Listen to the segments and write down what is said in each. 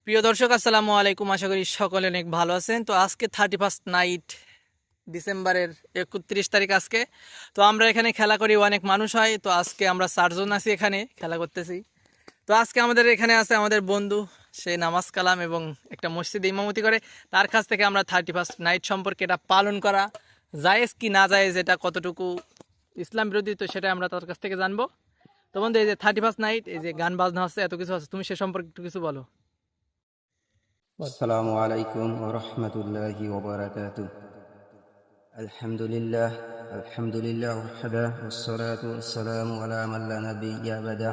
প্রিয় দর্শক, আসসালামু আলাইকুম। আশা করি সকলে অনেক ভালো আছেন। তো আজকে 31 নাইট, ডিসেম্বরের 31 তারিখ আজকে। তো আমরা এখানে খেলা করি, অনেক মানুষ হয়। তো আজকে আমরা 4 জন আছি, এখানে খেলা করতেছি। তো আজকে আমাদের এখানে আছে আমাদের বন্ধু, সে নামাজ কালাম এবং একটা মসজিদে ইমামতি করে। তার কাছ থেকে আমরা 31 নাইট সম্পর্কে এটা পালন করা জায়েজ কি না জায়েজ, এটা কতটুকু ইসলাম বিরোধী, তো সেটা আমরা তার কাছ থেকে জানবো। তো বন্ধু, এই যে 31 নাইট, এই যে গান বাজনা হচ্ছে, এত কিছু আছে, তুমি সে সম্পর্কে একটু কিছু বলো। السلام عليكم ورحمة الله وبركاته. الحمد لله الحمد لله وحده والصلاة والسلام على من لا نبي بعده.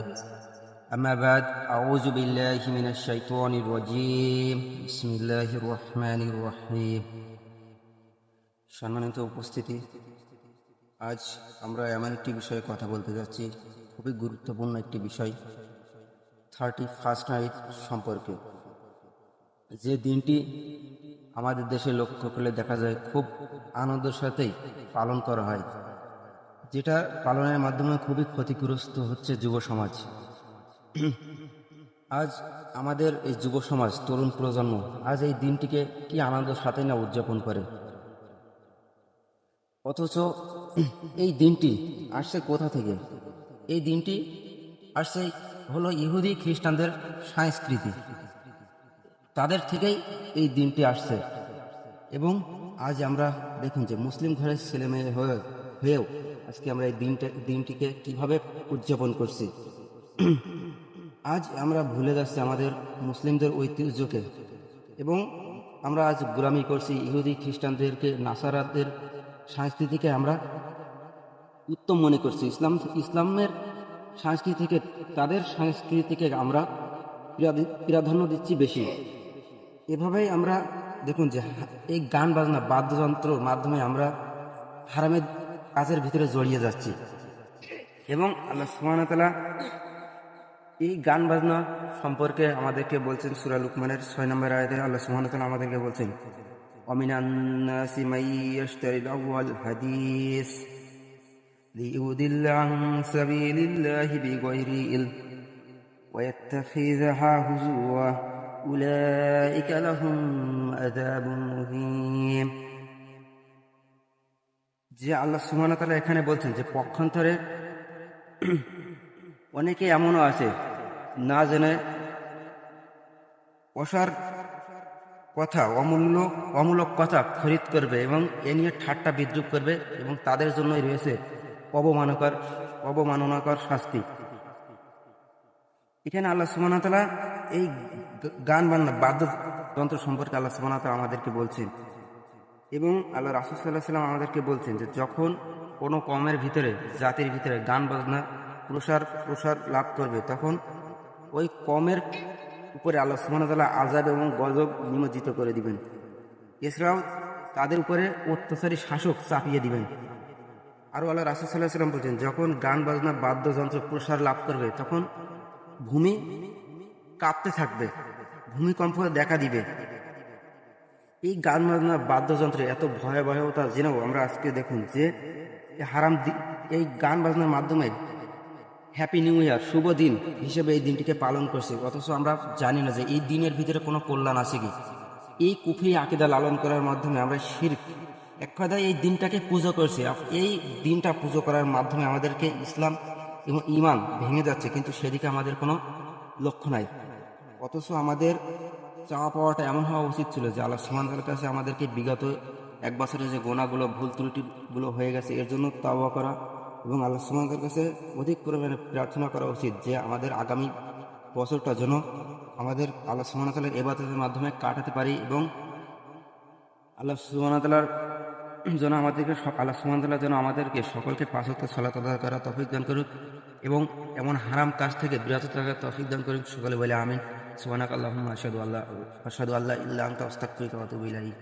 أما بعد، أعوذ بالله من الشيطان الرجيم. بسم الله الرحمن الرحيم. সম্মানিত উপস্থিতি, আজ আমরা এমন একটি বিষয়ে কথা বলতে যাচ্ছি, খুবই গুরুত্বপূর্ণ একটি বিষয়, 31st নাইট সম্পর্কে। যে দিনটি আমাদের দেশে লক্ষ্য করলে দেখা যায় খুব আনন্দের সাথেই পালন করা হয়, যেটা পালনের মাধ্যমে খুবই ক্ষতিগ্রস্ত হচ্ছে যুব সমাজ। আজ আমাদের এই যুব সমাজ, তরুণ প্রজন্ম আজ এই দিনটিকে কি আনন্দের সাথে না উদযাপন করে, অথচ এই দিনটি আসছে কোথা থেকে? এই দিনটি আসছে হলো ইহুদি খ্রিস্টানদের সংস্কৃতি, তাদের থেকেই এই দিনটি আসছে। এবং আজ আমরা দেখুন যে মুসলিম ঘরের ছেলে মেয়ে হয়েও আজকে আমরা এই দিনটিকে কিভাবে উদযাপন করছি। আজ আমরা ভুলে যাচ্ছি আমাদের মুসলিমদের ঐতিহ্যকে, এবং আমরা আজ গোলামি করছি ইহুদি খ্রিস্টানদেরকে, নাসারাদের সংস্কৃতিকে আমরা উত্তম মনে করছি। ইসলামের সংস্কৃতিকে, তাদের সংস্কৃতিকে আমরা প্রাধান্য দিচ্ছি বেশি। এভাবেই আমরা দেখুন যে এই গান বাজনা বাদ্যযন্ত্রর মাধ্যমে আমরা হারামের কাজের ভিতরে জড়িয়ে যাচ্ছি। এবং আল্লাহ সুবহানাহু ওয়া তাআলা এই গান বাজনা সম্পর্কে আমাদেরকে বলছেন সূরা লুকমানের 6 নম্বর আয়াতে। আল্লাহ সুবহানাহু ওয়া তাআলা আমাদেরকে বলছেন, ওয়ামিনান নাসি মান ইয়াশতারিল আউয়াল হাদিস লিইউদিল্লা আন সাবিলিল্লাহি বিগাইরি ইলম ওয়া ইয়াত্তাখিযাহা হুজুওয়া উলাইকা লাহুম আযাবুন মুহিন। যে আল্লাহ সুবহানাহু ওয়া তাআলা এখানে বলছেন যে পক্ষান্তরে অনেকে এমনও আছে না জেনে অসার কথা, অমূলক কথা খরিদ করবে এবং এ নিয়ে ঠাট্টা বিদ্রুপ করবে, এবং তাদের জন্যই রয়েছে অবমাননাকর শাস্তি। এখানে আল্লাহ সুবহানাহু ওয়া তাআলা এই গান বাজনা বাদ্যযন্ত্র সম্পর্কে আল্লাহ সুবহানাহু ওয়া তাআলা আমাদেরকে বলছেন, এবং আল্লাহ রাসূল সাল্লাল্লাহু আলাইহি ওয়াসাল্লাম আমাদেরকে বলছেন যে যখন কোনো কওমের ভিতরে, জাতির ভিতরে গান বাজনা প্রসার লাভ করবে, তখন ওই কওমের উপরে আল্লাহ সুবহানাহু ওয়া তাআলা আযাব এবং গজব নিমজ্জিত করে দিবেন। এছাড়াও তাদের উপরে অত্যাচারী শাসক চাপিয়ে দিবেন। আরও আল্লাহ রাসূল সাল্লাল্লাহু আলাইহি ওয়াসাল্লাম বলছেন, যখন গান বাজনা বাদ্যযন্ত্র প্রসার লাভ করবে, তখন ভূমি কাঁপতে থাকবে, ভূমিকম্প দেখা দিবে। এই গান বাজনা বাদ্যযন্ত্রে এত ভয়াবহতা জেনেও আমরা আজকে দেখুন যে এই গান বাজনার মাধ্যমে হ্যাপি নিউ ইয়ার, শুভ দিন হিসেবে এই দিনটিকে পালন করছি, অথচ আমরা জানি না যে এই দিনের ভিতরে কোনো কল্যাণ আছে কি। এই কুফরি আকীদা লালন করার মাধ্যমে আমরা শিরক, এক কথায় এই দিনটাকে পুজো করছি। এই দিনটা পুজো করার মাধ্যমে আমাদেরকে ইসলাম এবং ঈমান ভেঙে যাচ্ছে, কিন্তু সেদিকে আমাদের কোনো লক্ষ্য নাই। অথচ আমাদের চাওয়া পাওয়াটা এমন হওয়া উচিত ছিল যে আল্লাহ সুবহানাহু ওয়া তাআলার কাছে আমাদেরকে বিগত এক বছরে যে গোনাগুলো, ভুল ত্রুটিগুলো হয়ে গেছে, এর জন্য তাওবা করা, এবং আল্লাহ সুবহানাহু ওয়া তাআলার কাছে অধিক পরিমাণে প্রার্থনা করা উচিত যে আমাদের আগামী বছরটা যেন আমাদের আল্লাহ সুবহানাহু ওয়া তাআলার ইবাদতের মাধ্যমে কাটাতে পারি, এবং আল্লাহ সুবহানাহু ওয়া তাআলার যেন আল্লাহ সুবহানাহু ওয়া তাআলা যেন আমাদেরকে সকলকে 5 ওয়াক্ত সালাত আদায় করার তৌফিক দান করুক, এবং এমন হারাম কাজ থেকে বিরত থাকার তৌফিক দান করুক। সকলে বলে আমিন। সুবহানাকাল্লাহুম্মা আশহাদু আল্লা ইল্লা আনতা আস্তাগফিরুকা ওয়া আতুবু ইলাইক।